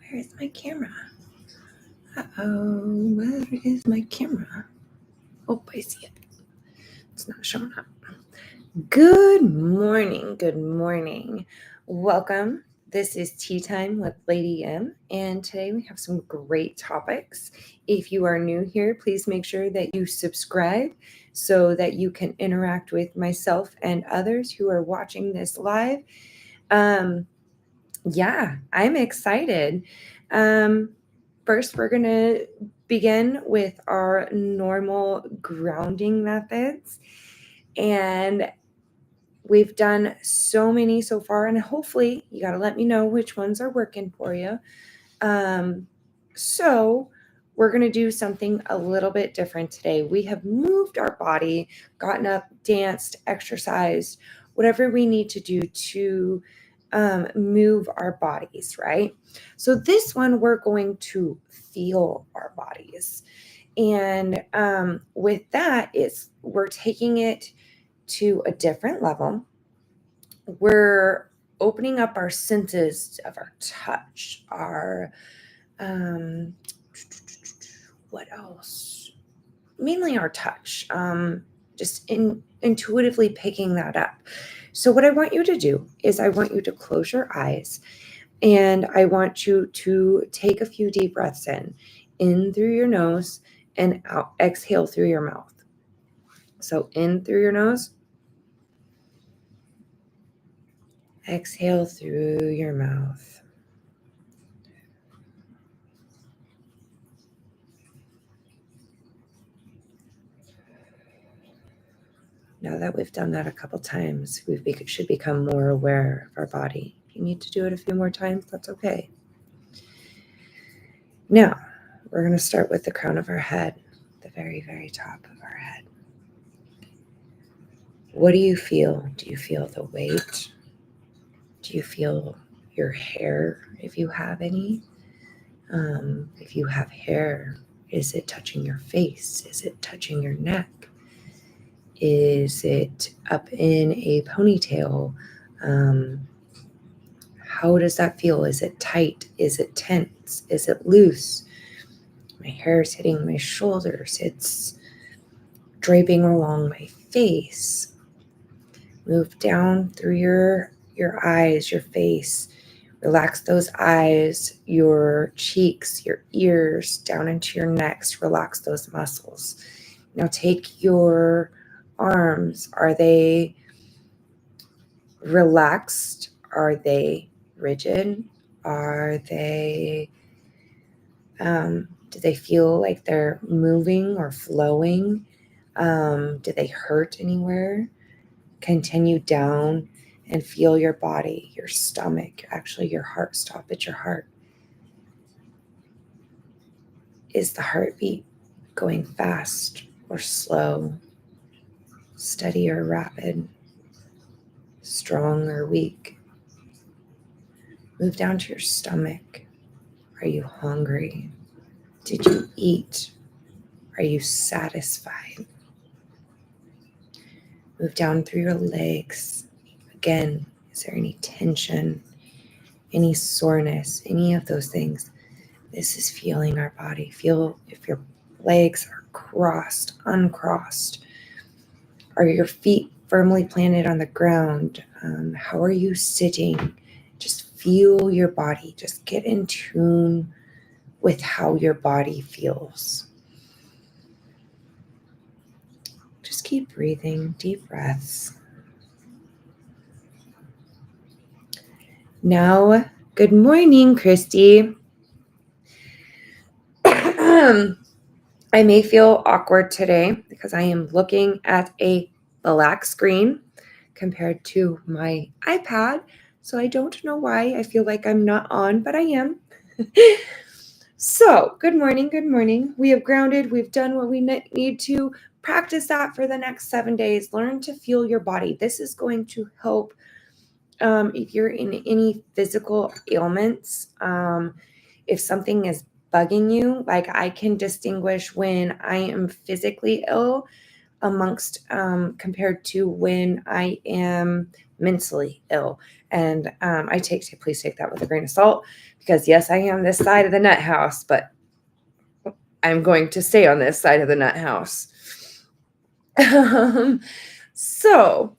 Where is my camera? Uh-oh, where is my camera? Oh, I see it. It's not showing up. Good morning. Good morning. Welcome. This is Tea Time with Lady M, and today we have some great topics. If you are new here, please make sure that you subscribe so that you can interact with myself and others who are watching this live. Yeah, I'm excited. First, we're going to begin with our normal grounding methods. And we've done so many so far, and hopefully you got to let me know which ones are working for you. So we're going to do something a little bit different today. We have moved our body, gotten up, danced, exercised, whatever we need to do to move our bodies, right? So this one, we're going to feel our bodies. And with that, we're taking it to a different level. We're opening up our senses of our touch, our what else? Mainly our touch, just intuitively picking that up. So what I want you to do is I want you to close your eyes, and I want you to take a few deep breaths in through your nose and out, exhale through your mouth. So in through your nose, exhale through your mouth. Now that we've done that a couple times, we should become more aware of our body. If you need to do it a few more times, that's okay. Now, we're going to start with the crown of our head, the very, very top of our head. What do you feel? Do you feel the weight? Do you feel your hair, if you have any? If you have hair, is it touching your face? Is it touching your neck? Is it up in a ponytail? How does that feel? Is it tight? Is it tense? Is it loose? My hair is hitting my shoulders. It's draping along my face. Move down through your eyes, your face. Relax those eyes, your cheeks, your ears, down into your necks. Relax those muscles. Now take your arms. Are they relaxed? Are they rigid? Are they, do they feel like they're moving or flowing? Do they hurt anywhere? Continue down and feel your body, your stomach, actually your heart. Stop at your heart. Is the heartbeat going fast or slow? Steady or rapid? Strong or weak? Move down to your stomach. Are you hungry? Did you eat? Are you satisfied? Move down through your legs. Again, is there any tension, any soreness, any of those things? This is feeling our body. Feel if your legs are crossed, uncrossed. Are your feet firmly planted on the ground? How are you sitting? Just feel your body. Just get in tune with how your body feels. Just keep breathing, deep breaths. Now, good morning, Christy. I may feel awkward today because I am looking at a black screen compared to my iPad. So I don't know why I feel like I'm not on, but I am. So, good morning, good morning. We have grounded. We've done what we need to. Practice that for the next 7 days. Learn to feel your body. This is going to help if you're in any physical ailments. If something is bugging you, like I can distinguish when I am physically ill. amongst compared to when I am mentally ill. And please take that with a grain of salt, because yes, I am this side of the nut house, but I'm going to stay on this side of the nut house. So,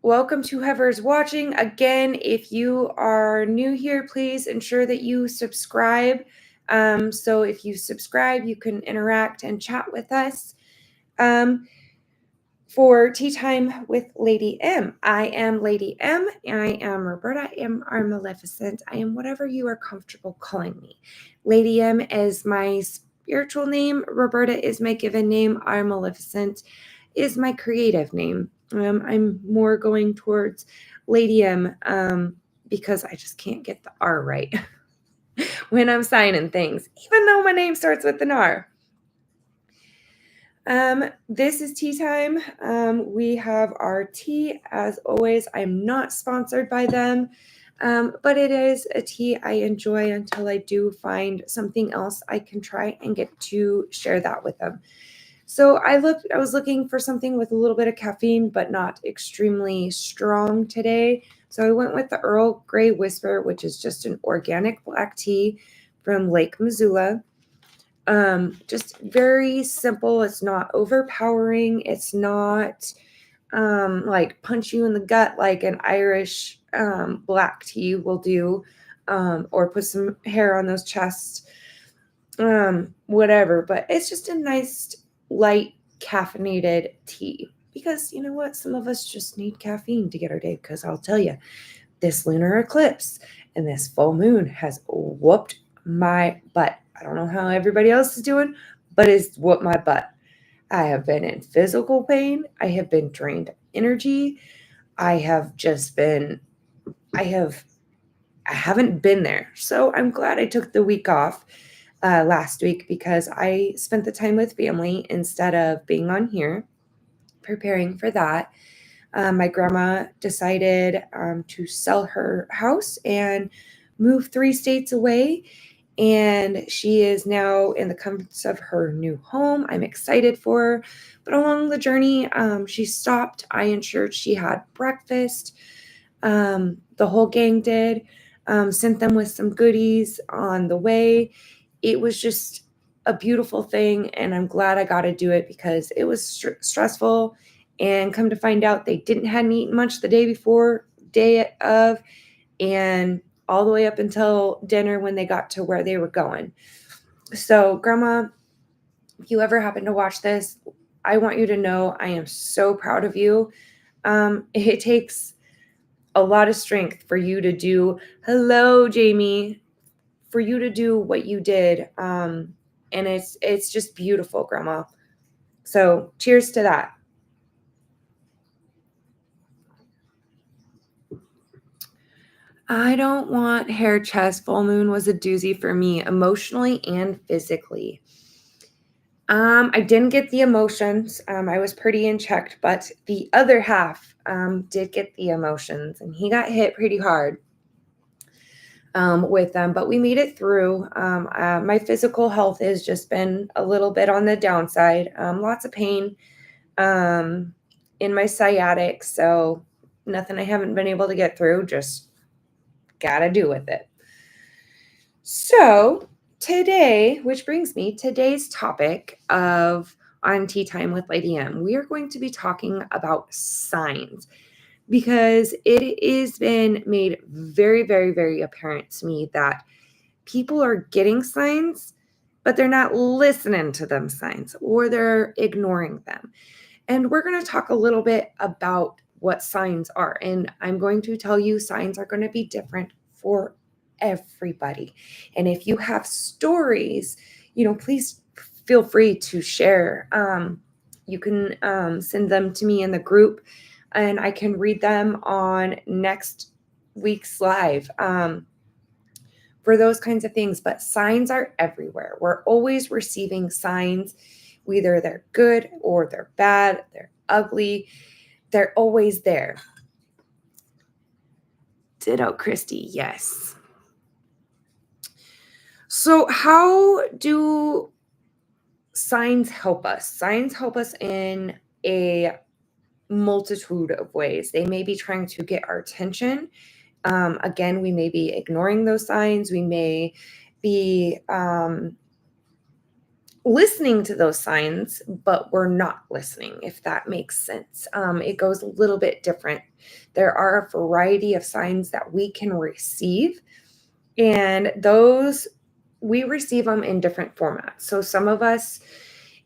welcome to whoever's watching. Again, if you are new here, please ensure that you subscribe. So if you subscribe, you can interact and chat with us. For Tea Time with Lady M. I am Lady M. I am Roberta M. R. Maleficent. I am whatever you are comfortable calling me. Lady M is my spiritual name. Roberta is my given name. R. Maleficent is my creative name. I'm more going towards Lady M because I just can't get the R right when I'm signing things, even though my name starts with an R. This is tea time. We have our tea. As always, I'm not sponsored by them, but it is a tea I enjoy until I do find something else I can try and get to share that with them. So I was looking for something with a little bit of caffeine, but not extremely strong today. So I went with the Earl Grey Whisper, which is just an organic black tea from Lake Missoula. Just very simple. It's not overpowering. It's not like punch you in the gut like an Irish black tea will do, or put some hair on those chests, whatever. But it's just a nice, light, caffeinated tea. Because you know what? Some of us just need caffeine to get our day. Because I'll tell you, this lunar eclipse and this full moon has whooped my butt. I don't know how everybody else is doing, but it's whooped my butt. I have been in physical pain. I have been drained of energy. I haven't been there. So I'm glad I took the week off last week, because I spent the time with family instead of being on here preparing for that. My grandma decided to sell her house and move 3 states away. And she is now in the comforts of her new home. I'm excited for her. But along the journey, she stopped. I ensured she had breakfast. The whole gang did. Sent them with some goodies on the way. It was just a beautiful thing. And I'm glad I got to do it, because it was stressful. And come to find out, they hadn't eaten much the day before, day of, and all the way up until dinner when they got to where they were going. So, Grandma, if you ever happen to watch this, I want you to know I am so proud of you. It takes a lot of strength for you to do, hello, Jamie, for you to do what you did. And it's just beautiful, Grandma. So, cheers to that. I don't want hair chest. Full moon was a doozy for me, emotionally and physically. I didn't get the emotions. I was pretty in check, but the other half did get the emotions, and he got hit pretty hard with them, but we made it through. My physical health has just been a little bit on the downside. Lots of pain in my sciatic, so nothing I haven't been able to get through, just gotta do with it. So today, which brings me today's topic of on Tea Time with Lady M, we are going to be talking about signs, because it has been made very, very, very apparent to me that people are getting signs, but they're not listening to them signs, or they're ignoring them. And we're going to talk a little bit about what signs are. And I'm going to tell you signs are going to be different for everybody. And if you have stories, please feel free to share. You can send them to me in the group, and I can read them on next week's live for those kinds of things. But signs are everywhere. We're always receiving signs, whether they're good or they're bad, they're ugly. They're always there. Ditto, Christy. Yes. So how do signs help us. Signs help us in a multitude of ways. They may be trying to get our attention. Again, we may be ignoring those signs. We may be listening to those signs, but we're not listening, if that makes sense. It goes a little bit different. There are a variety of signs that we can receive, and those we receive them in different formats. So some of us,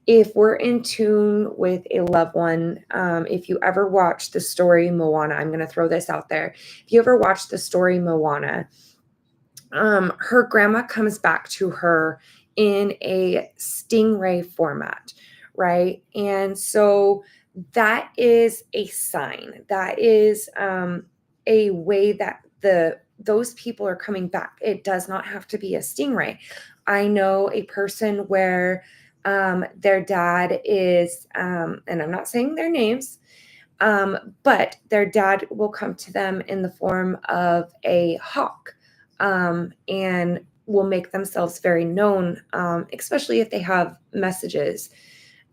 if we're in tune with a loved one, if you ever watch the story Moana, I'm going to throw this out there. If you ever watch the story Moana, her grandma comes back to her in a stingray format, right? And so that is a sign. That is a way that those people are coming back. It does not have to be a stingray. I know a person where their dad is, and I'm not saying their names, but their dad will come to them in the form of a hawk, and will make themselves very known, especially if they have messages.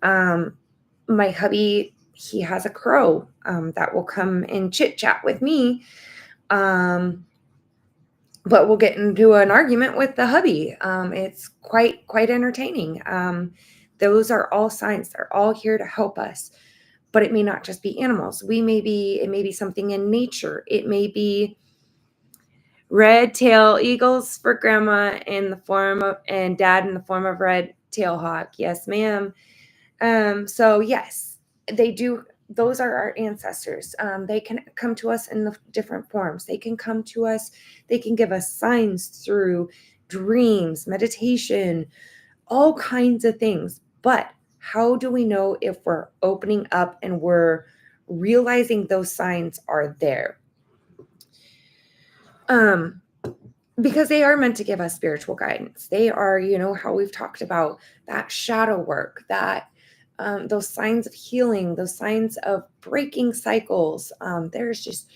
My hubby, he has a crow that will come and chit chat with me, but we'll get into an argument with the hubby. It's quite entertaining. Those are all signs. They're all here to help us, but it may not just be animals. It may be something in nature. It may be red-tailed eagles for grandma in the form of, and dad in the form of red-tailed hawk. Yes, ma'am. So yes, they do. Those are our ancestors. They can come to us in the different forms. They can come to us. They can give us signs through dreams, meditation, all kinds of things. But how do we know if we're opening up and we're realizing those signs are there? Because they are meant to give us spiritual guidance. They are, how we've talked about that shadow work, that those signs of healing, those signs of breaking cycles. There's just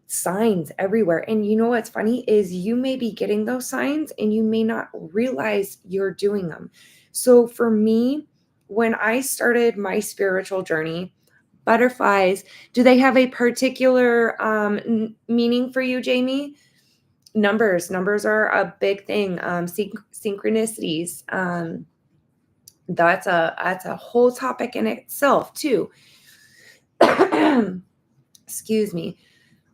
signs everywhere. And you know what's funny is you may be getting those signs and you may not realize you're doing them. So for me, when I started my spiritual journey, butterflies, do they have a particular meaning for you, Jamie? Numbers are a big thing. Synchronicities, that's a whole topic in itself too. Excuse me.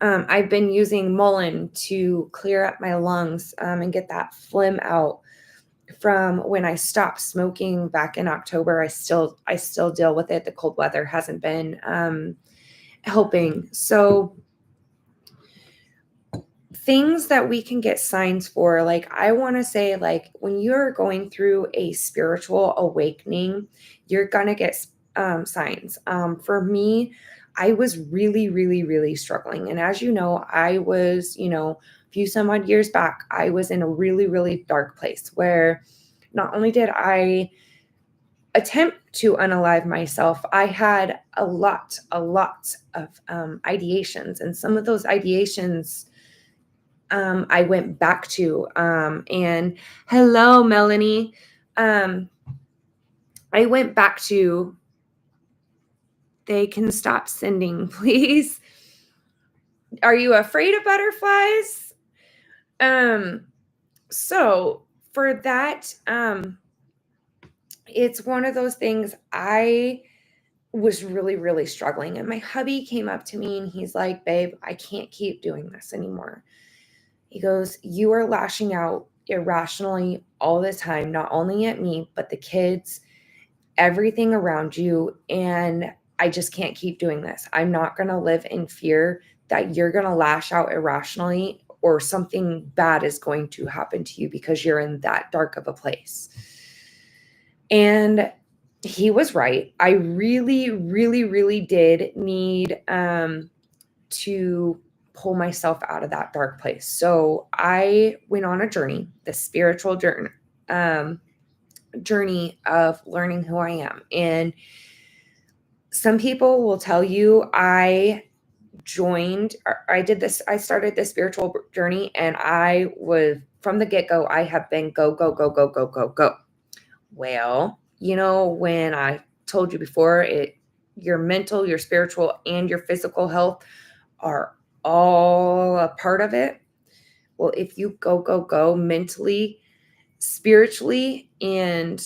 I've been using Mullein to clear up my lungs and get that phlegm out from when I stopped smoking back in October. I still deal with it. The cold weather hasn't been helping. So things that we can get signs for, like I want to say, like when you're going through a spiritual awakening, you're going to get signs. For me, I was really, really, really struggling. And as you know, I was, a few some odd years back, I was in a really, really dark place where not only did I attempt to unalive myself, I had a lot of ideations. And some of those ideations I went back to, and hello, Melanie. I went back to, they can stop sending, please. Are you afraid of butterflies? So for that, it's one of those things. I was really, really struggling. And my hubby came up to me and he's like, babe, I can't keep doing this anymore. He goes, you are lashing out irrationally all the time, not only at me, but the kids, everything around you. And I just can't keep doing this. I'm not going to live in fear that you're going to lash out irrationally or something bad is going to happen to you because you're in that dark of a place. And he was right. I really, really, really did need to pull myself out of that dark place. So I went on a journey, the spiritual journey of learning who I am. And some people will tell you I started this spiritual journey and I was, from the get-go, I have been go, go, go, go, go, go, go. Well, when I told you before, your mental, your spiritual, and your physical health are all a part of it. Well, if you go mentally, spiritually, and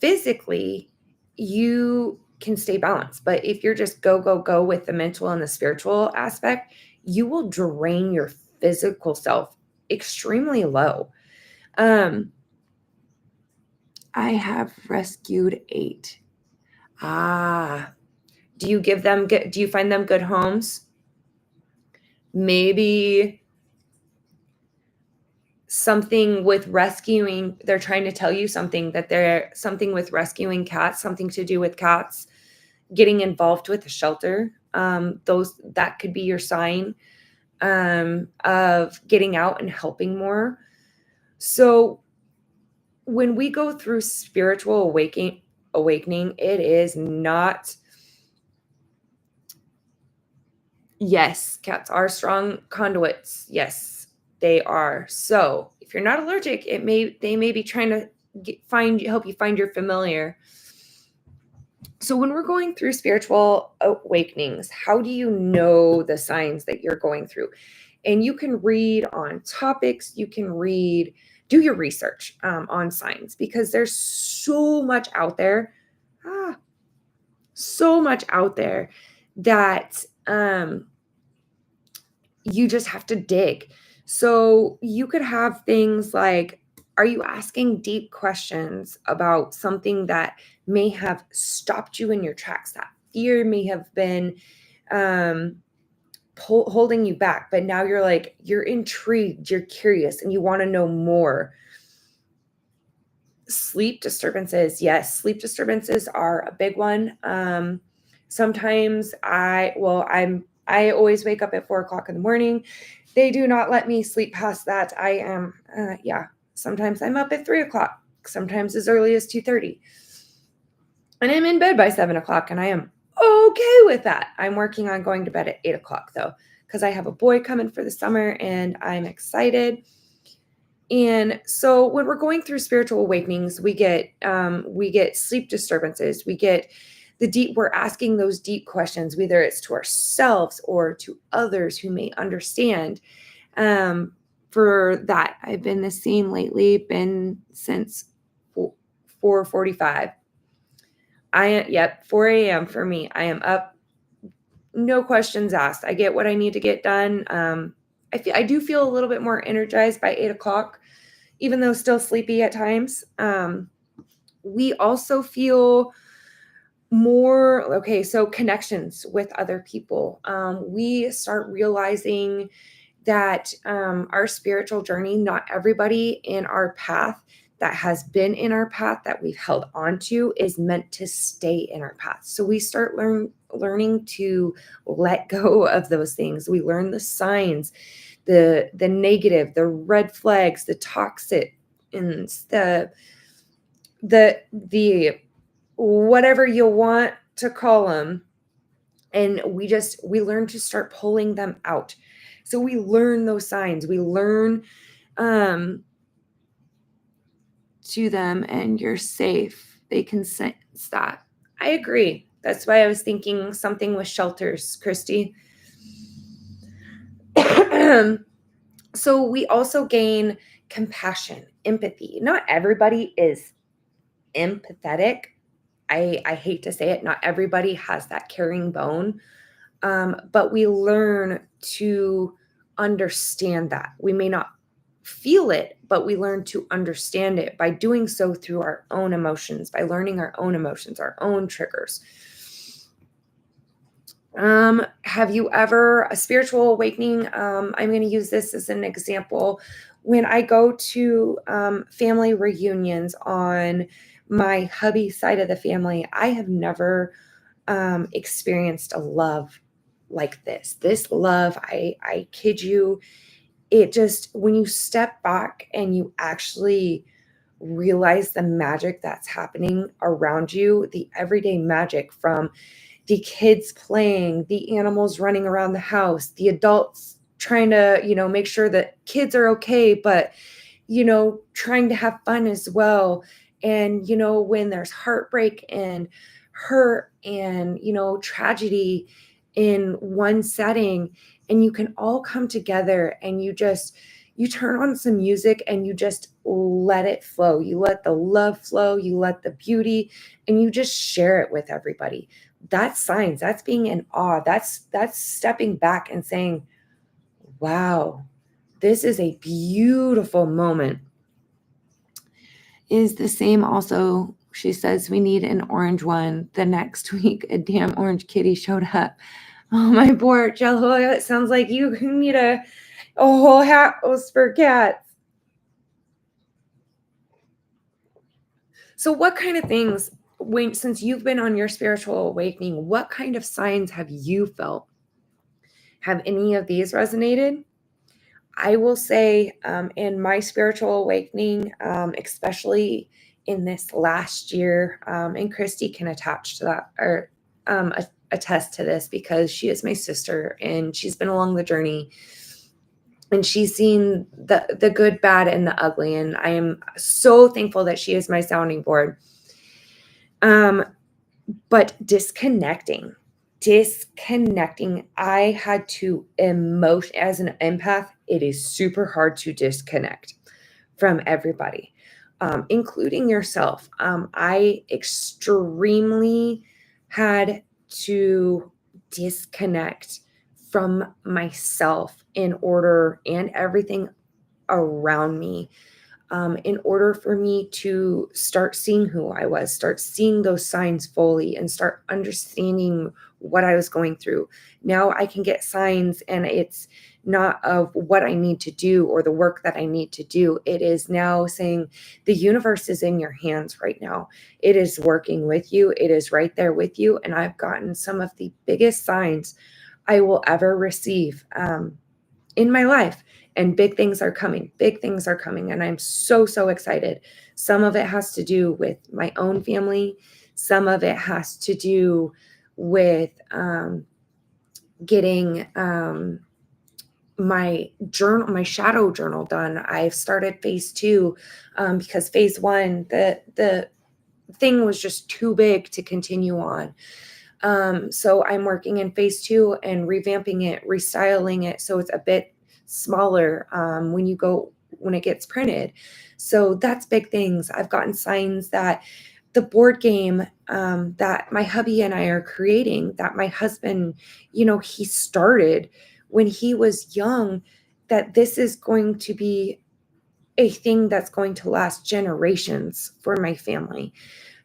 physically, you can stay balanced. But if you're just go with the mental and the spiritual aspect, you will drain your physical self extremely low. Um, I have rescued 8. Ah, do you find them good homes? Maybe something with rescuing, they're trying to tell you something, that they're something with rescuing cats, something to do with cats, getting involved with a shelter. That could be your sign of getting out and helping more. So when we go through spiritual awakening, it is not. Yes, cats are strong conduits. Yes, they are. So if you're not allergic, they may be trying to help you find your familiar. So when we're going through spiritual awakenings, how do you know the signs that you're going through? And you can read on topics, do your research on signs, because there's so much out there, so much out there that you just have to dig. So you could have things like, are you asking deep questions about something that may have stopped you in your tracks? That fear may have been holding you back, but now you're intrigued, you're curious, and you want to know more. Sleep disturbances. Yes, sleep disturbances are a big one. Sometimes I always wake up at 4 o'clock in the morning. They do not let me sleep past that. I am, sometimes I'm up at 3 o'clock, sometimes as early as 2:30. And I'm in bed by 7 o'clock, and I am okay with that. I'm working on going to bed at 8 o'clock though, because I have a boy coming for the summer and I'm excited. And so when we're going through spiritual awakenings, we get sleep disturbances. We're asking those deep questions, whether it's to ourselves or to others who may understand. For that, I've been the same lately, been since 4:45. 4 a.m. for me. I am up, no questions asked. I get what I need to get done. I do feel a little bit more energized by 8 o'clock, even though still sleepy at times. We also feel more, okay, so connections with other people. We start realizing that our spiritual journey, not everybody in our path that has been in our path that we've held on to is meant to stay in our path. So we start learning to let go of those things. We learn the signs, the negative, the red flags, the toxic, and the whatever you want to call them. And we learn to start pulling them out. So we learn those signs. We learn to them, and you're safe. They can sense that. I agree. That's why I was thinking something with shelters, Christy. So we also gain compassion, empathy. Not everybody is empathetic. I hate to say it, not everybody has that caring bone, but we learn to understand that. We may not feel it, but we learn to understand it by doing so through our own emotions, by learning our own emotions, our own triggers. Have you ever, a spiritual awakening? I'm going to use this as an example. When I go to family reunions on my hubby side of the family, I have never experienced a love like this. This love, I kid you, it just, when you step back and you actually realize the magic that's happening around you, the everyday magic, from the kids playing, the animals running around the house, the adults trying to, make sure that kids are okay, but trying to have fun as well. And, when there's heartbreak and hurt and, tragedy in one setting, and you can all come together and you turn on some music and you just let it flow. You let the love flow, you let the beauty, and you just share it with everybody. That's signs. That's being in awe. That's stepping back and saying, wow, this is a beautiful moment. Is the same also, she says, we need an orange one. The next week, a damn orange kitty showed up. Oh, my poor Jello, it sounds like you need a whole house for cats. So what kind of things, since you've been on your spiritual awakening, what kind of signs have you felt? Have any of these resonated? I will say, in my spiritual awakening, especially in this last year, and Christy can attach to that, or attest to this, because she is my sister and she's been along the journey and she's seen the good, bad, and the ugly. And I am so thankful that she is my sounding board. But disconnecting, I had to as an empath, it is super hard to disconnect from everybody, including yourself. I extremely had to disconnect from myself and everything around me, in order for me to start seeing who I was, start seeing those signs fully, and start understanding what I was going through. Now I can get signs, and it's not of what I need to do or the work that I need to do. It is now saying the universe is in your hands right now. It is working with you. It is right there with you. And I've gotten some of the biggest signs I will ever receive, in my life. And big things are coming. And I'm so, so excited. Some of it has to do with my own family. Some of it has to do with getting my shadow journal done. I've started phase 2, because phase 1, the thing was just too big to continue on. So I'm working in phase 2 and revamping it, restyling it so it's a bit smaller, when it gets printed. So that's big things. I've gotten signs that the board game, that my hubby and I are creating, that my husband, he started when he was young, that this is going to be a thing that's going to last generations for my family.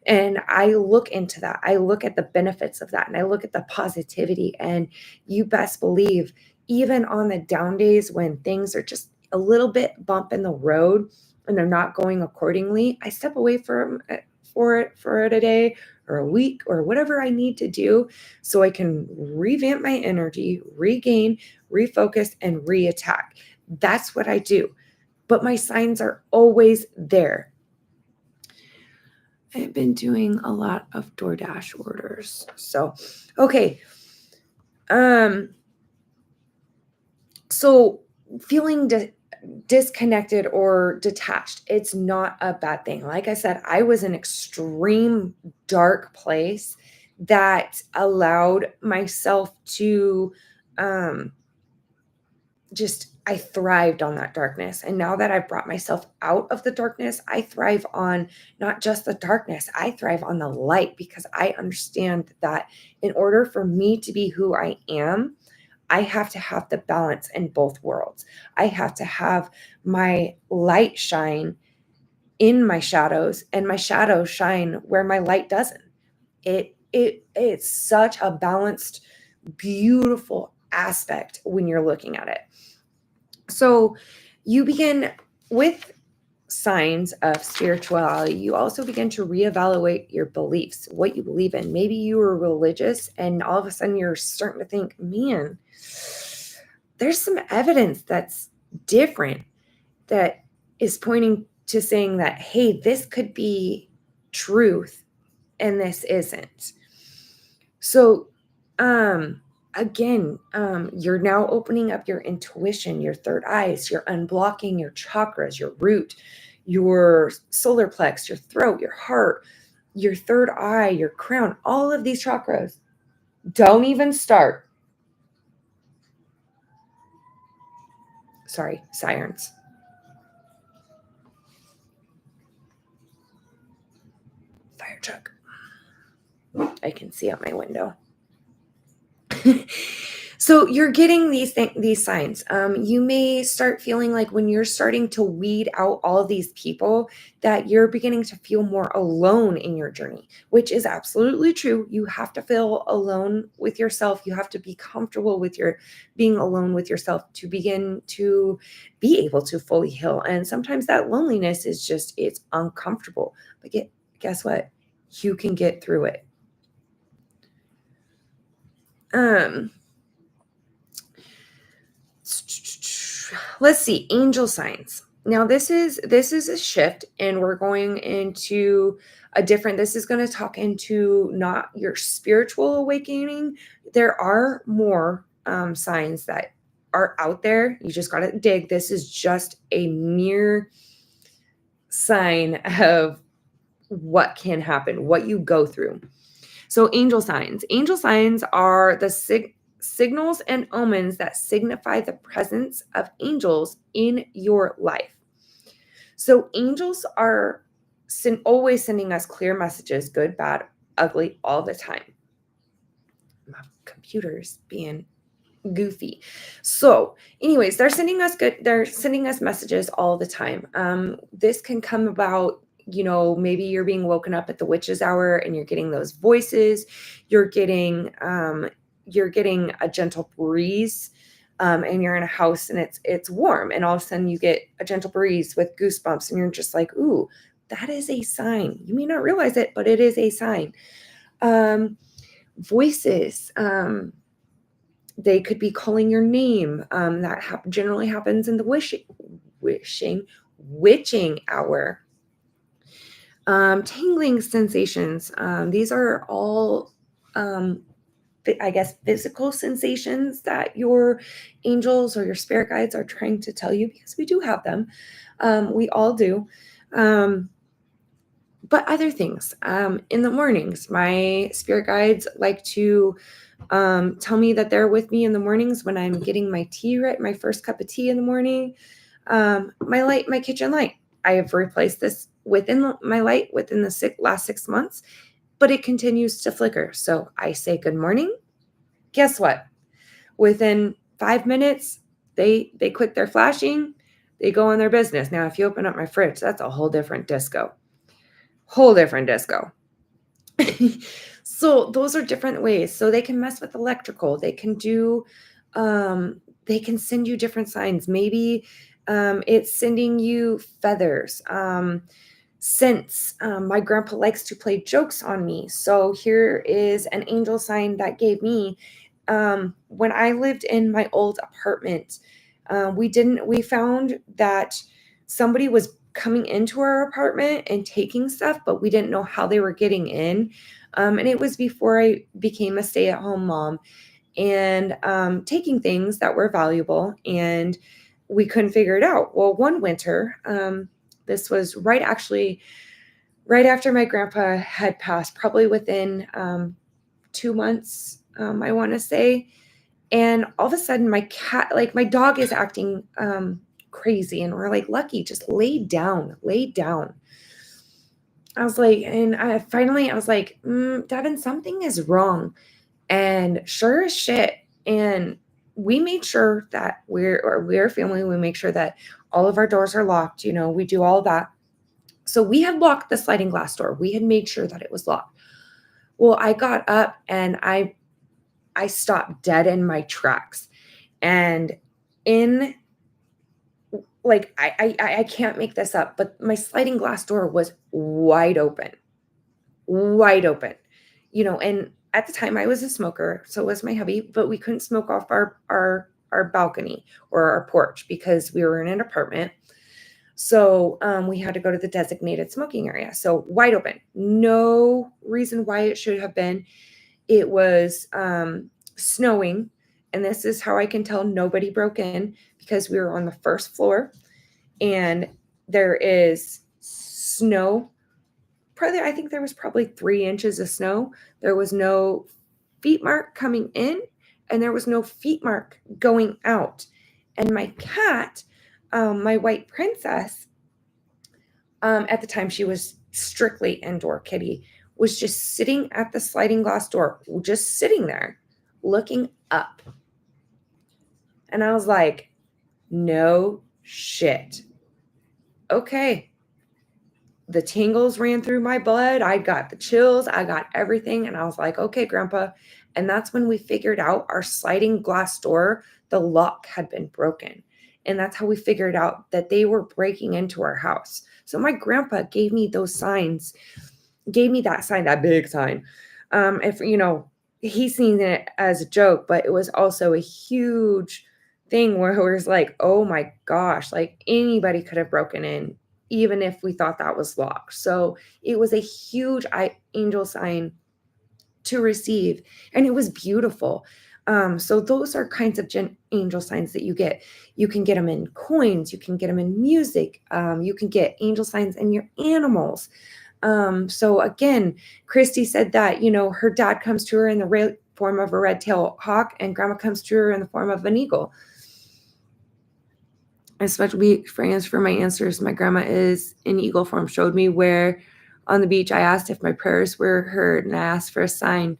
And I look into that. I look at the benefits of that, and I look at the positivity. And you best believe, even on the down days when things are just a little bit bump in the road and they're not going accordingly, I step away for it a day or a week or whatever I need to do, so I can revamp my energy, regain, refocus, and reattack. That's what I do. But my signs are always there. I've been doing a lot of DoorDash orders. So, okay. So feeling disconnected or detached, it's not a bad thing. Like I said, I was in extreme dark place that allowed myself to, I thrived on that darkness. And now that I've brought myself out of the darkness, I thrive on not just the darkness, I thrive on the light, because I understand that in order for me to be who I am, I have to have the balance in both worlds. I have to have my light shine in my shadows, and my shadows shine where my light doesn't. It's such a balanced, beautiful aspect when you're looking at it. So you begin with signs of spirituality. You also begin to reevaluate your beliefs, what you believe in. Maybe you were religious and all of a sudden you're starting to think, man, there's some evidence that's different, that is pointing to saying that, hey, this could be truth and this isn't. So again, you're now opening up your intuition, your third eyes, you're unblocking your chakras, your root, your solar plex, your throat, your heart, your third eye, your crown, all of these chakras. Don't even start. Sorry, sirens. Fire truck. I can see out my window. So you're getting these signs. You may start feeling like when you're starting to weed out all of these people that you're beginning to feel more alone in your journey, which is absolutely true. You have to feel alone with yourself. You have to be comfortable with your being alone with yourself to begin to be able to fully heal. And sometimes that loneliness is just it's uncomfortable. But guess what? You can get through it. Let's see, angel signs. Now this is a shift, and we're going into a different, this is going to talk into not your spiritual awakening. There are more signs that are out there. You just got to dig. This is just a mere sign of what can happen, what you go through. So angel signs. Angel signs are the signals and omens that signify the presence of angels in your life. So angels are always sending us clear messages, good, bad, ugly, all the time. My computer's being goofy. So anyways, they're sending us messages all the time. This can come about, maybe you're being woken up at the witch's hour and you're getting those voices. You're getting a gentle breeze, and you're in a house and it's warm, and all of a sudden you get a gentle breeze with goosebumps, and you're just like, ooh, that is a sign. You may not realize it, but it is a sign. Voices, they could be calling your name. That generally happens in the witching hour. Tingling sensations. These are all, I guess, physical sensations that your angels or your spirit guides are trying to tell you, because we do have them. We all do. But other things, in the mornings, my spirit guides like to tell me that they're with me in the mornings when I'm getting my tea, right, my first cup of tea in the morning. My kitchen light, I have replaced this within my light within the last 6 months, but it continues to flicker. So I say good morning. Guess what? Within 5 minutes, they quit their flashing. They go on their business. Now, if you open up my fridge, that's a whole different disco. So those are different ways. So they can mess with electrical. They can do, they can send you different signs. Maybe it's sending you feathers, scents. My grandpa likes to play jokes on me. So here is an angel sign that gave me, when I lived in my old apartment, we found that somebody was coming into our apartment and taking stuff, but we didn't know how they were getting in. And it was before I became a stay-at-home mom, and taking things that were valuable, and we couldn't figure it out. Well, one winter, this was right after my grandpa had passed, probably within 2 months, I want to say. And all of a sudden my cat, like my dog, is acting crazy, and we're like, Lucky, just lay down. I was like, and I was like, Devin, something is wrong. And sure as shit, and we made sure that we're a family. We make sure that all of our doors are locked. We do all that. So we had locked the sliding glass door. We had made sure that it was locked. Well, I got up and I stopped dead in my tracks. And in, like, I can't make this up, but my sliding glass door was wide open. And at the time I was a smoker, so was my hubby, but we couldn't smoke off our balcony or our porch because we were in an apartment. So we had to go to the designated smoking area. So wide open, no reason why it should have been. It was snowing. And this is how I can tell nobody broke in, because we were on the first floor and there is snow. Probably, I think there was probably 3 inches of snow. There was no feet mark coming in, and there was no feet mark going out. And my cat, my white princess, at the time she was strictly indoor kitty, was just sitting at the sliding glass door, just sitting there looking up. And I was like, no shit. Okay. The tingles ran through my blood. I got the chills. I got everything. And I was like, okay, Grandpa. And that's when we figured out our sliding glass door, the lock had been broken. And that's how we figured out that they were breaking into our house. So my grandpa gave me those signs, gave me that sign, that big sign. If, he's seen it as a joke, but it was also a huge thing where it was like, oh my gosh, like anybody could have broken in, even if we thought that was locked. So it was a huge angel sign to receive, and it was beautiful. So those are kinds of angel signs that you get. You can get them in coins, you can get them in music, you can get angel signs in your animals. So again, Christy said that, her dad comes to her in the form of a red-tailed hawk, and grandma comes to her in the form of an eagle. Especially friends for my answers. My grandma is in eagle form, showed me where on the beach I asked if my prayers were heard, and I asked for a sign.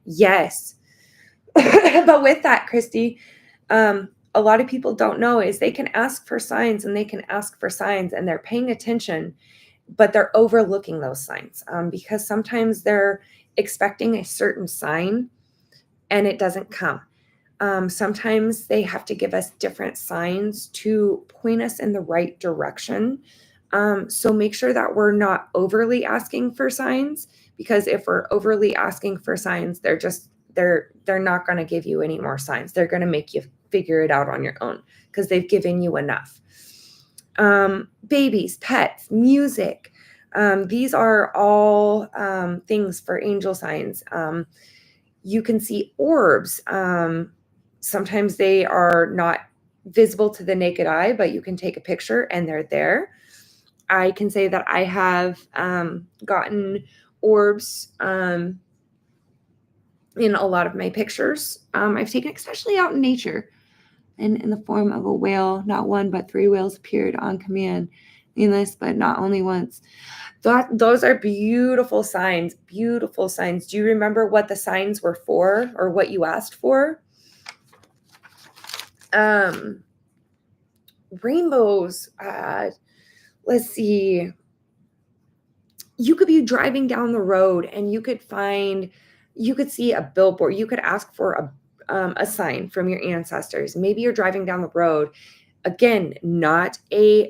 Yes. But with that, Christy, a lot of people don't know is they can ask for signs and they can ask for signs and they're paying attention, but they're overlooking those signs, because sometimes they're expecting a certain sign and it doesn't come. Sometimes they have to give us different signs to point us in the right direction. So make sure that we're not overly asking for signs, because if we're overly asking for signs, they're not going to give you any more signs. They're going to make you figure it out on your own because they've given you enough. Babies, pets, music. These are all things for angel signs. You can see orbs. Sometimes they are not visible to the naked eye, but you can take a picture and they're there. I can say that I have gotten orbs in a lot of my pictures. I've taken, especially out in nature, and in the form of a whale. Not one, but 3 whales appeared on command. Nameless, but not only once. Those are beautiful signs. Beautiful signs. Do you remember what the signs were for, or what you asked for? Rainbows. Let's see. You could be driving down the road and you could see a billboard. You could ask for a sign from your ancestors. Maybe you're driving down the road. Again, not a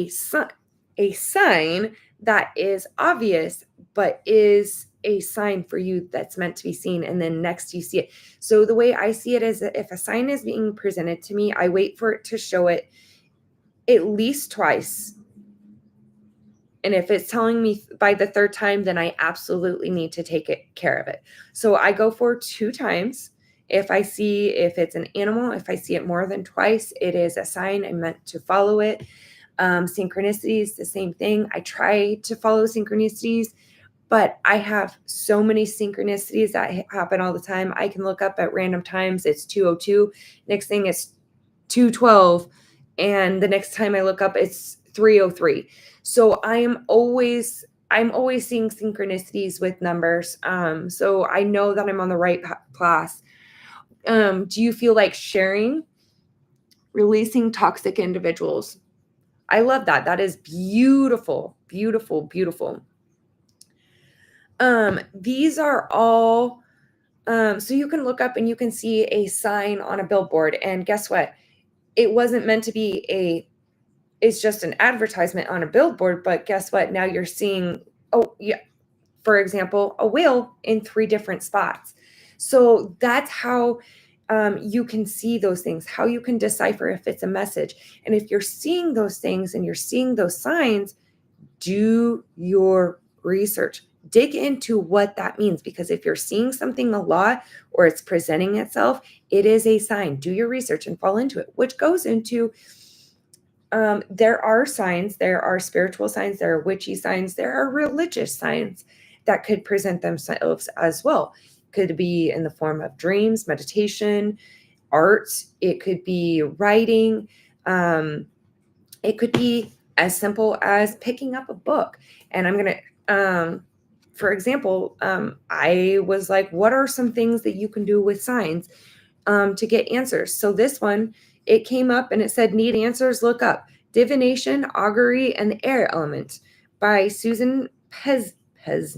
sign that is obvious, but is a sign for you that's meant to be seen. And then next you see it. So the way I see it is that if a sign is being presented to me, I wait for it to show it at least twice. And if it's telling me by the 3rd time, then I absolutely need to take care of it. So I go for 2 times. If it's an animal, if I see it more than twice, it is a sign. I'm meant to follow it. Synchronicities, the same thing. I try to follow synchronicities, but I have so many synchronicities that happen all the time. I can look up at random times. It's 2:02. Next thing it's 2:12. And the next time I look up, it's 3:03. So I'm always seeing synchronicities with numbers. So I know that I'm on the right path. Do you feel like sharing? Releasing toxic individuals. I love that. That is beautiful, beautiful, beautiful. These are all, so you can look up and you can see a sign on a billboard, and guess what? It wasn't meant to be it's just an advertisement on a billboard, but guess what? Now you're seeing, for example, a whale in 3 different spots. So that's how you can see those things, how you can decipher if it's a message. And if you're seeing those things and you're seeing those signs, do your research. dig into what that means, because if you're seeing something a lot or it's presenting itself, it is a sign. Do your research and fall into it, which goes into there are signs, there are spiritual signs, there are witchy signs, there are religious signs that could present themselves as well. Could be in the form of dreams, meditation, art, it could be writing, it could be as simple as picking up a book. And I'm going to, for example, I was like, what are some things that you can do with signs to get answers? So this one, it came up and it said, need answers, look up Divination, Augury, and the Air Element by Susan Pesnicker.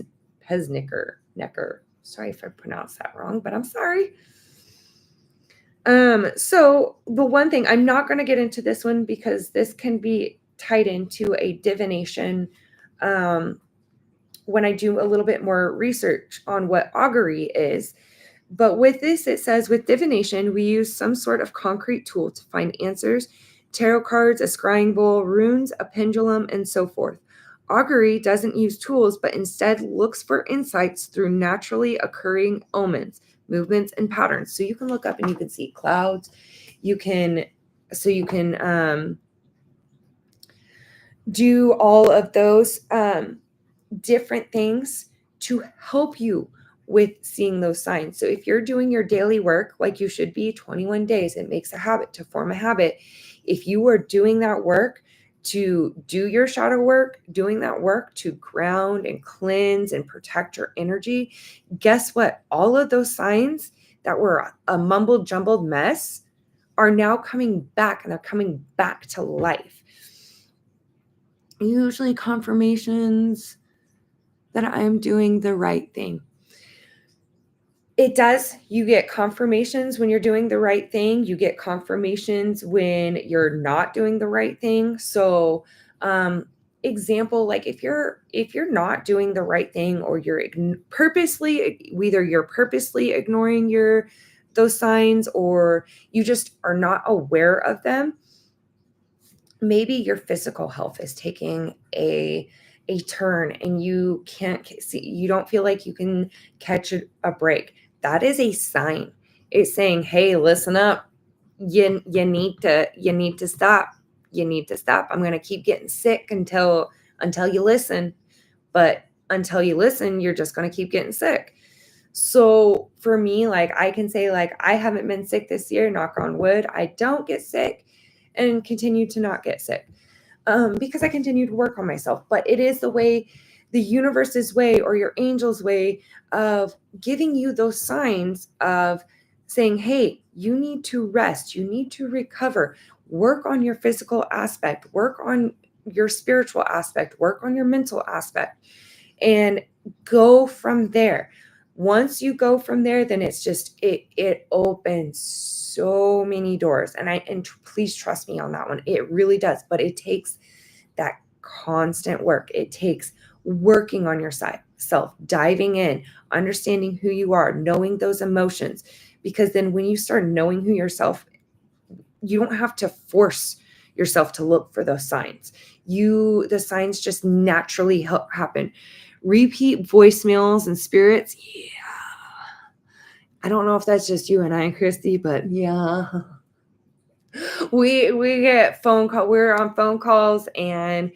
Sorry if I pronounced that wrong, but I'm sorry. So the one thing, I'm not going to get into this one because this can be tied into a divination when I do a little bit more research on what augury is. But with this, it says, with divination, we use some sort of concrete tool to find answers: tarot cards, a scrying bowl, runes, a pendulum, and so forth. Augury doesn't use tools, but instead looks for insights through naturally occurring omens, movements, and patterns. So you can look up and you can see clouds. You can do all of those different things to help you with seeing those signs. So if you're doing your daily work like you should be, 21 days, it makes a habit to form a habit. If you are doing that work to do your shadow work, doing that work to ground and cleanse and protect your energy, guess what? All of those signs that were a mumbled jumbled mess are now coming back, and they're coming back to life. Usually confirmations that I'm doing the right thing. It does. You get confirmations when you're doing the right thing. You get confirmations when you're not doing the right thing. So, example, like if you're not doing the right thing, or you're either you're purposely ignoring those signs, or you just are not aware of them. Maybe your physical health is taking a turn and you can't see, you don't feel like you can catch a break. That is a sign. It's saying, hey, listen up. You need to stop. You need to stop. I'm going to keep getting sick until you listen. But until you listen, you're just going to keep getting sick. So for me, like, I can say, like, I haven't been sick this year, knock on wood. I don't get sick and continue to not get sick because I continue to work on myself. But it is the way, the universe's way, or your angel's way of giving you those signs of saying, hey, you need to rest, you need to recover, work on your physical aspect, work on your spiritual aspect, work on your mental aspect, and go from there. Once you go from there, then it's just, it opens so many doors. And please trust me on that one. It really does. But it takes that constant work. It takes working on yourself, diving in, understanding who you are, knowing those emotions. Because then when you start knowing who yourself, you don't have to force yourself to look for those signs. The signs just naturally happen. Repeat voicemails and spirits. Yeah. I don't know if that's just you and I, Christy, but yeah. We get phone call. We're on phone calls, and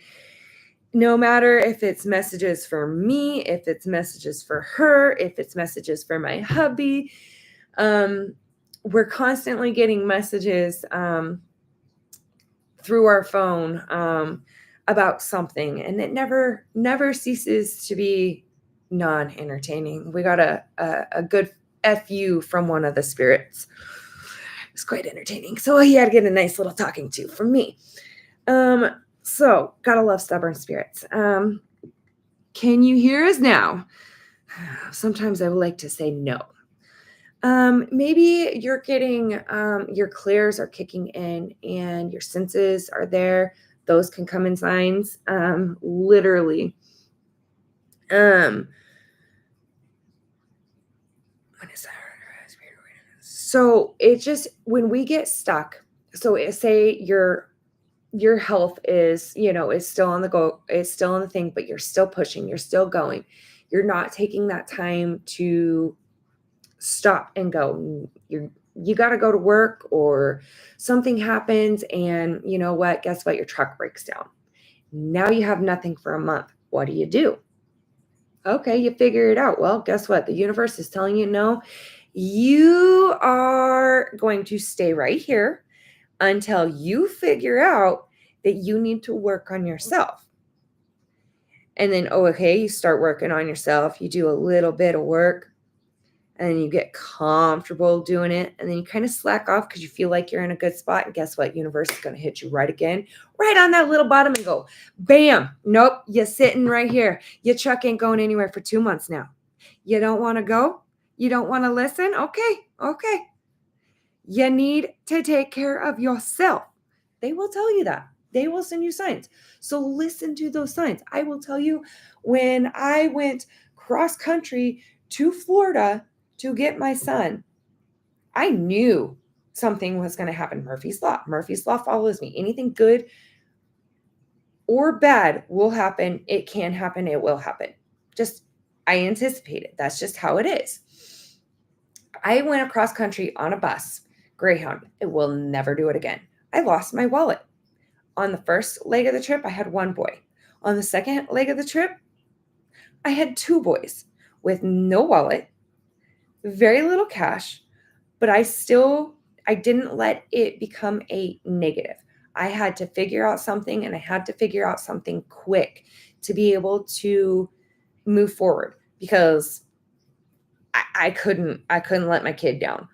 no matter if it's messages for me, if it's messages for her, if it's messages for my hubby, we're constantly getting messages through our phone about something, and it never ceases to be non-entertaining. We got a good FU from one of the spirits. It was quite entertaining. So he had to get a nice little talking to from me. So gotta love stubborn spirits. Can you hear us now? Sometimes I would like to say no. Maybe you're getting your clairs are kicking in and your senses are there. Those can come in signs. Literally. When is that? So it just, when we get stuck, so say your health is, is still on the go, it's still on the thing, but you're still pushing, you're still going. You're not taking that time to stop and go. You got to go to work, or something happens, and you know what? Guess what? Your truck breaks down. Now you have nothing for a month. What do? Okay, you figure it out. Well, guess what? The universe is telling you no. You are going to stay right here until you figure out that you need to work on yourself. And then, oh, okay, you start working on yourself. You do a little bit of work, and then you get comfortable doing it. And then you kind of slack off because you feel like you're in a good spot. And guess what? Universe is going to hit you right again, right on that little bottom, and go, bam. Nope, you're sitting right here. Your truck ain't going anywhere for 2 months now. You don't want to go? You don't want to listen? Okay. You need to take care of yourself. They will tell you that. They will send you signs. So listen to those signs. I will tell you, when I went cross country to Florida to get my son, I knew something was going to happen. Murphy's Law. Murphy's Law follows me. Anything good or bad will happen. It can happen. It will happen. I anticipate it. That's just how it is. I went across country on a bus, Greyhound. It will never do it again. I lost my wallet. On the first leg of the trip, I had one boy. On the second leg of the trip, I had two boys with no wallet, very little cash, but I didn't let it become a negative. I had to figure out something, and I had to figure out something quick to be able to move forward, because I couldn't let my kid down,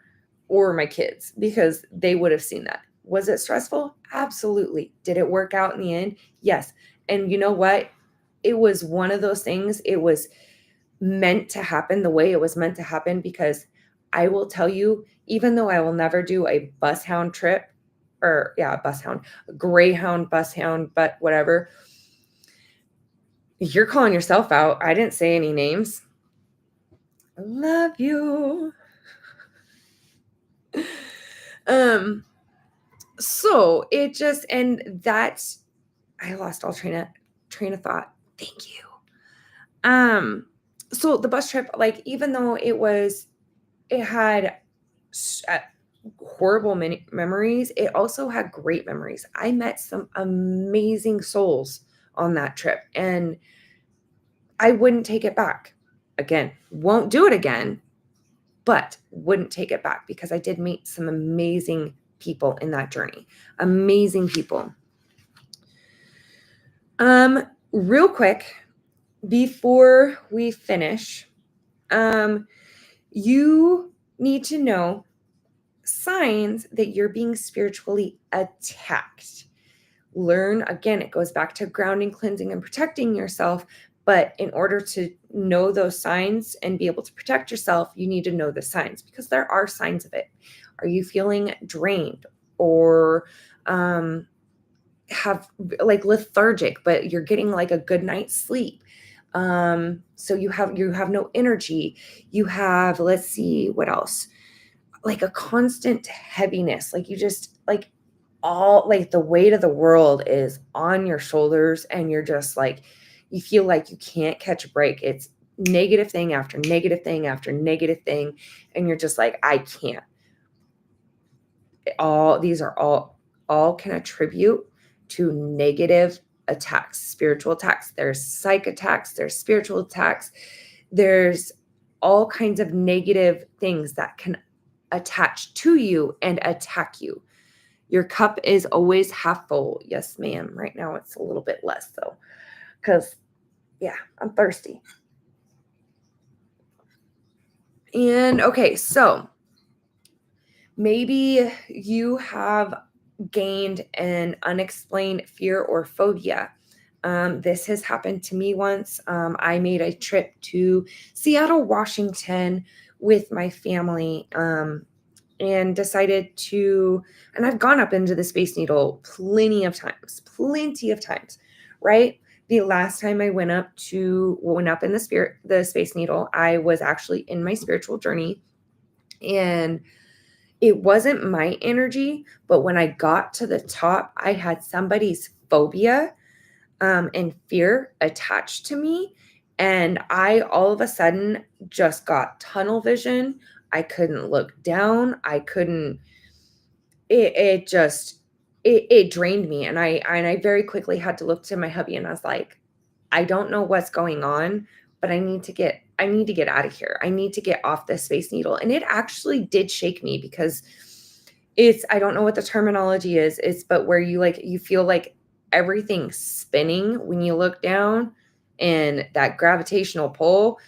or my kids, because they would have seen that. Was it stressful? Absolutely. Did it work out in the end? Yes. And you know what? It was one of those things. It was meant to happen the way it was meant to happen, because I will tell you, even though I will never do a bus hound trip, or a Greyhound, bus hound, but whatever, you're calling yourself out. I didn't say any names. Love you. So it just, and that's, I lost all train of thought. Thank you. So the bus trip, like, even though it had horrible memories, it also had great memories. I met some amazing souls on that trip, and I wouldn't take it back. Again, won't do it again, but wouldn't take it back, because I did meet some amazing people in that journey. Amazing people. Real quick, before we finish, you need to know signs that you're being spiritually attacked. Learn, again, it goes back to grounding, cleansing, and protecting yourself. But in order to know those signs and be able to protect yourself, you need to know the signs, because there are signs of it. Are you feeling drained, or have like lethargic, but you're getting like a good night's sleep? So you have no energy. You have, let's see, what else? Like a constant heaviness. Like you just, like, all, like, the weight of the world is on your shoulders, and you're just like, you feel like you can't catch a break. It's negative thing after negative thing after negative thing, and you're just like, I can't. These are all can attribute to negative attacks, spiritual attacks. There's psych attacks, there's spiritual attacks, there's all kinds of negative things that can attach to you and attack you. Your cup is always half full. Yes, ma'am. Right now it's a little bit less, though, because, I'm thirsty. And okay, so maybe you have gained an unexplained fear or phobia. This has happened to me once. I made a trip to Seattle, Washington with my family, and decided to, and I've gone up into the Space Needle plenty of times, right? The last time I went up in the Space Needle, I was actually in my spiritual journey, and it wasn't my energy, but when I got to the top, I had somebody's phobia and fear attached to me. And I all of a sudden just got tunnel vision. I couldn't look down. I couldn't it just it drained me, and I very quickly had to look to my hubby, and I was like, "I don't know what's going on, but I need to get out of here. I need to get off this Space Needle." And it actually did shake me because it's I don't know what the terminology is. It's but where you feel like everything's spinning when you look down, and that gravitational pull,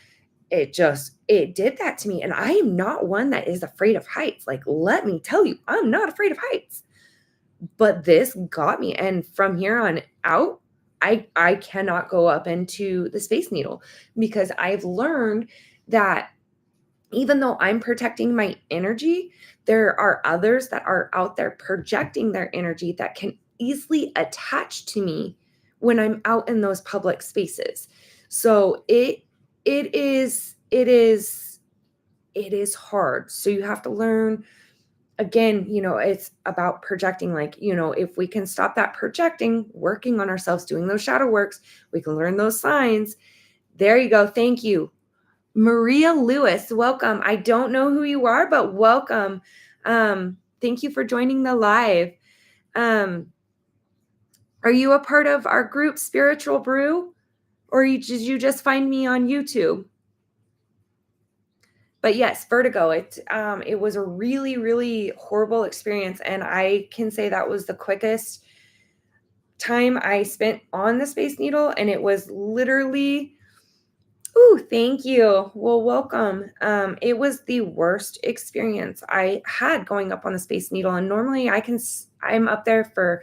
it did that to me. And I am not one that is afraid of heights. Like, let me tell you, I'm not afraid of heights. But this got me. And from here on out, I cannot go up into the Space Needle because I've learned that even though I'm protecting my energy, there are others that are out there projecting their energy that can easily attach to me when I'm out in those public spaces. So it is hard. So you have to learn again, it's about projecting. Like, if we can stop that projecting, working on ourselves, doing those shadow works, we can learn those signs. There you go. Thank you. Maria Lewis, welcome. I don't know who you are, but welcome. Thank you for joining the live. Are you a part of our group Spiritual Brew, or did you just find me on YouTube? But yes, vertigo. It was a really, really horrible experience, and I can say that was the quickest time I spent on the Space Needle, and it was literally. Ooh, thank you. Well, welcome. It was the worst experience I had going up on the Space Needle. And normally I'm up there for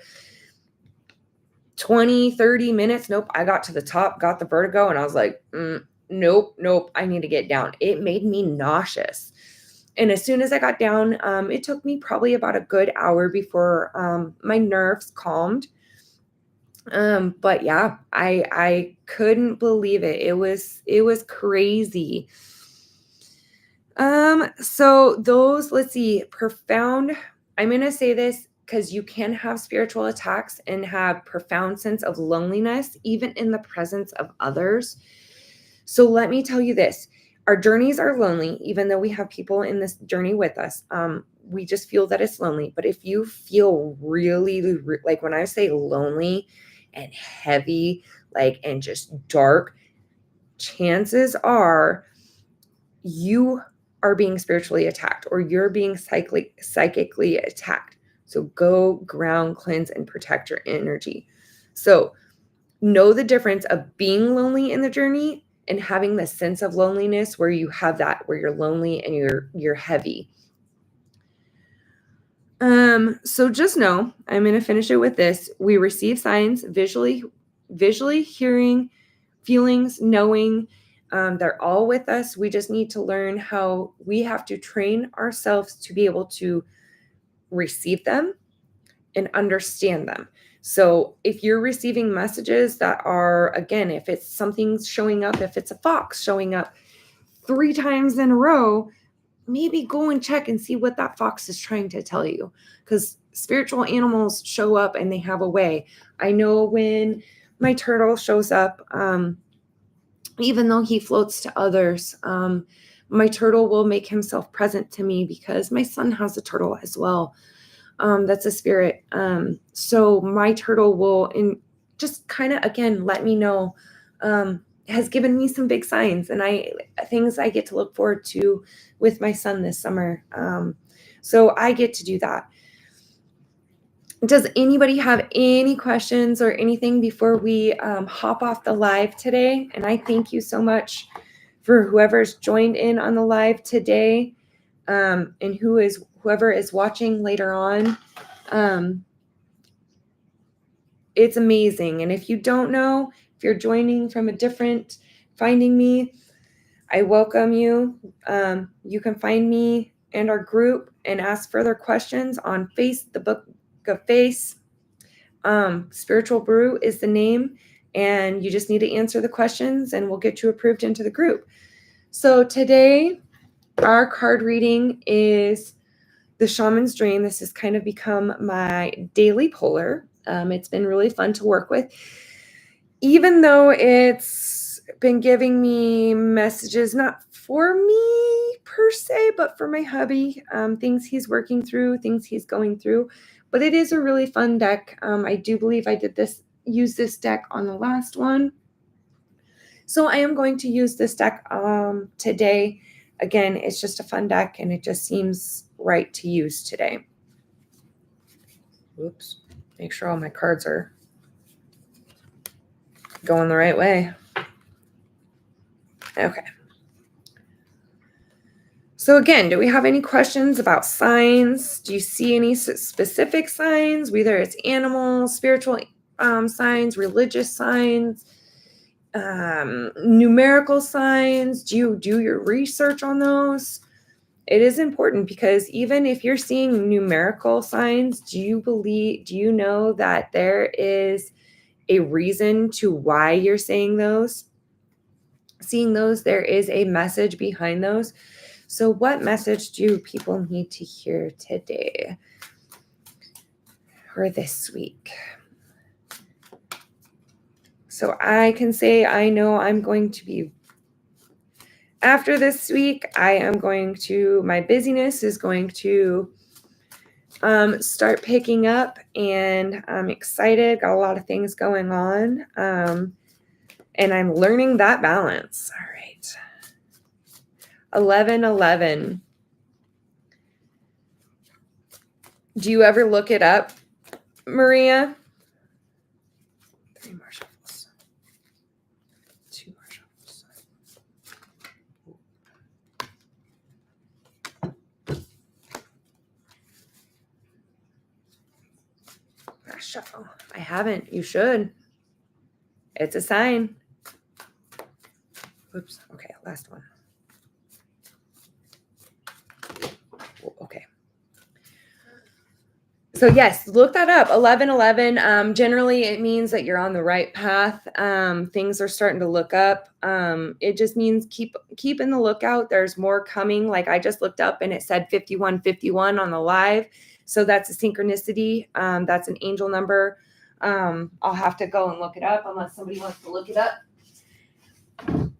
20, 30 minutes. Nope. I got to the top, got the vertigo, and I was like, nope, I need to get down. It made me nauseous. And as soon as I got down, it took me probably about a good hour before my nerves calmed. But yeah, I couldn't believe it. It was crazy. So those, let's see, profound. I'm gonna say this because you can have spiritual attacks and have profound sense of loneliness, even in the presence of others. So let me tell you this. Our journeys are lonely, even though we have people in this journey with us. We just feel that it's lonely. But if you feel really, like when I say lonely and heavy, like, and just dark, chances are you are being spiritually attacked or you're being psychically attacked. So go ground, cleanse, and protect your energy. So know the difference of being lonely in the journey and having the sense of loneliness where you have that, where you're lonely and you're heavy. So just know, I'm going to finish it with this. We receive signs visually, hearing, feelings, knowing. They're all with us. We just need to learn how we have to train ourselves to be able to receive them and understand them. So if you're receiving messages that are, again, if it's something's showing up, if it's a fox showing up 3 times in a row, maybe go and check and see what that fox is trying to tell you, because spiritual animals show up and they have a way. I know when my turtle shows up, even though he floats to others, my turtle will make himself present to me because my son has a turtle as well. That's a spirit. So my turtle will just kind of, again, let me know, has given me some big signs and things I get to look forward to with my son this summer. So I get to do that. Does anybody have any questions or anything before we hop off the live today? And I thank you so much for whoever's joined in on the live today, and whoever is watching later on. It's amazing. And if you don't know, if you're joining from a different Finding Me, I welcome you. You can find me and our group and ask further questions on the Book of Face. Spiritual Brew is the name, and you just need to answer the questions and we'll get you approved into the group. So today, our card reading is the Shaman's Dream. This has kind of become my daily polar. It's been really fun to work with. Even though it's been giving me messages, not for me per se, but for my hubby, things he's working through, things he's going through. But it is a really fun deck. I do believe I did use this deck on the last one. So I am going to use this deck today. Again, it's just a fun deck and it just seems right to use today. Oops. Make sure all my cards are going the right way. Okay. So again, do we have any questions about signs? Do you see any specific signs, whether it's animals, spiritual signs, religious signs, numerical signs? Do you do your research on those? It is important because even if you're seeing numerical signs, do you know that there is a reason to why you're seeing those? There is a message behind those. So what message do people need to hear today or this week? So I can say, I know I'm going to be, after this week, my busyness is going to start picking up, and I'm excited, got a lot of things going on, and I'm learning that balance. All right. 11:11. Do you ever look it up, Maria? 3 more shuffles. 2 more shuffles. Last shuffle. I haven't. You should. It's a sign. Oops. Okay, last one. Okay. So yes, look that up. 11:11. Generally, it means that you're on the right path. Things are starting to look up. It just means keep in the lookout. There's more coming. Like I just looked up and it said 5151 on the live. So that's a synchronicity. That's an angel number. I'll have to go and look it up unless somebody wants to look it up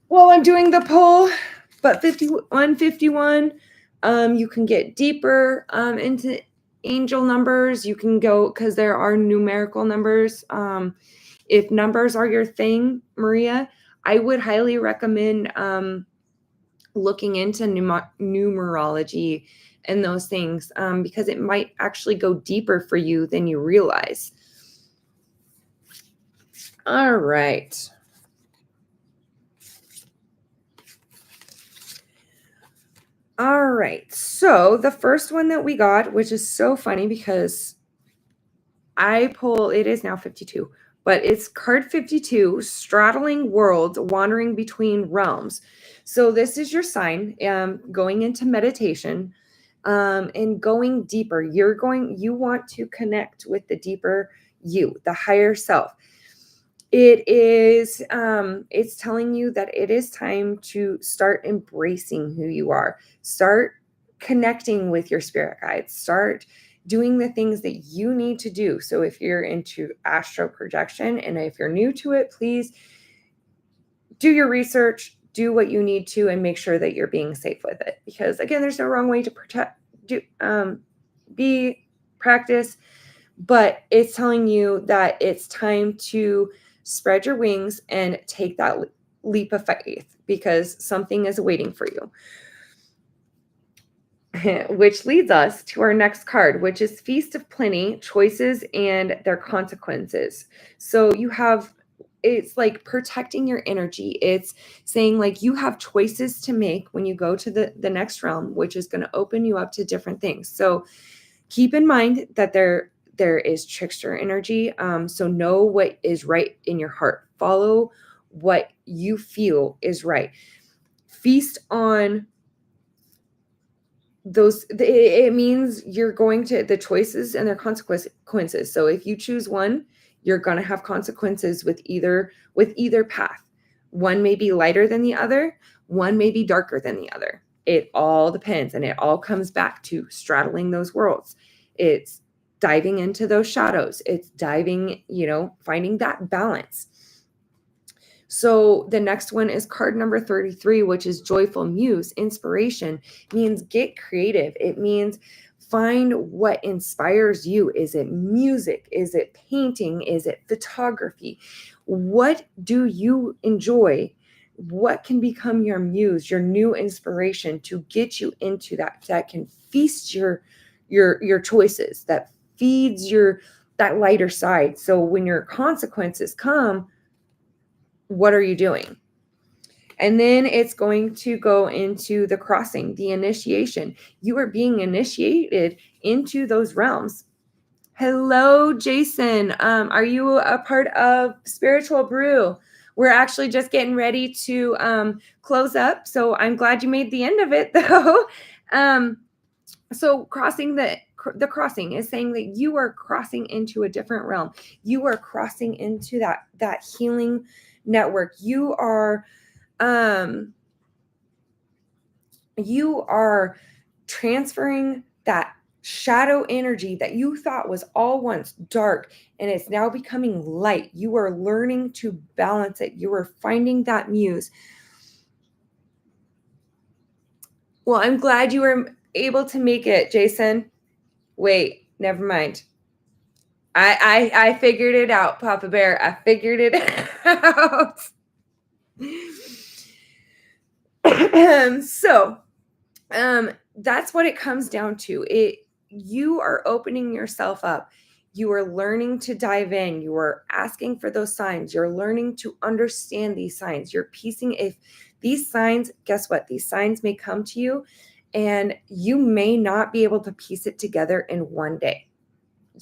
while I'm doing the poll. But 5151, you can get deeper into angel numbers. You can go, because there are numerical numbers. If numbers are your thing, Maria, I would highly recommend looking into numerology and those things, because it might actually go deeper for you than you realize. All right. All right. So the first one that we got, which is so funny because it is now 52, but it's card 52, straddling worlds, wandering between realms. So this is your sign, going into meditation, and going deeper. You want to connect with the deeper you, the higher self. It is, it's telling you that it is time to start embracing who you are. Start connecting with your spirit guides. Start doing the things that you need to do. So if you're into astral projection, and if you're new to it, please do your research, do what you need to, and make sure that you're being safe with it. Because again, there's no wrong way to practice, but it's telling you that it's time to spread your wings and take that leap of faith, because something is waiting for you. Which leads us to our next card, which is Feast of Plenty, Choices and Their Consequences. So it's like protecting your energy. It's saying like you have choices to make when you go to the next realm, which is going to open you up to different things. So keep in mind that there is trickster energy. So know what is right in your heart. Follow what you feel is right. Feast on those. It means you're going to the choices and their consequences. So if you choose one, you're going to have consequences with either path. One may be lighter than the other. One may be darker than the other. It all depends. And it all comes back to straddling those worlds. It's diving into those shadows. It's finding that balance. So the next one is card number 33, which is joyful muse. Inspiration means get creative. It means find what inspires you. Is it music? Is it painting? Is it photography? What do you enjoy? What can become your muse, your new inspiration to get you into that can feast your choices, that feeds that lighter side. So when your consequences come, what are you doing? And then it's going to go into the crossing, the initiation. You are being initiated into those realms. Hello, Jason. Are you a part of Spiritual Brew? We're actually just getting ready to close up. So I'm glad you made the end of it, though. So crossing the crossing is saying that you are crossing into a different realm. You are crossing into that healing network. You are transferring that shadow energy that you thought was all once dark, and it's now becoming light. You are learning to balance it. You are finding that muse. Well, I'm glad you were able to make it, Jason. Wait, never mind. I figured it out, Papa Bear. I figured it out. So that's what it comes down to. You are opening yourself up. You are learning to dive in. You are asking for those signs. You're learning to understand these signs. You're piecing. If these signs, guess what? These signs may come to you and you may not be able to piece it together in one day.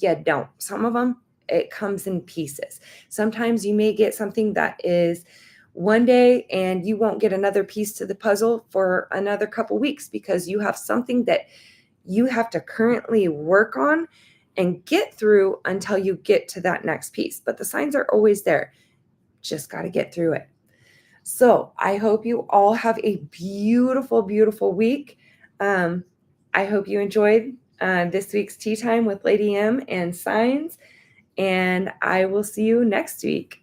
You don't. Some of them, it comes in pieces. Sometimes you may get something that is one day and you won't get another piece to the puzzle for another couple weeks because you have something that you have to currently work on and get through until you get to that next piece. But the signs are always there. Just got to get through it. So I hope you all have a beautiful, beautiful week. I hope you enjoyed this week's Tea Time with Lady M and Signs. And I will see you next week.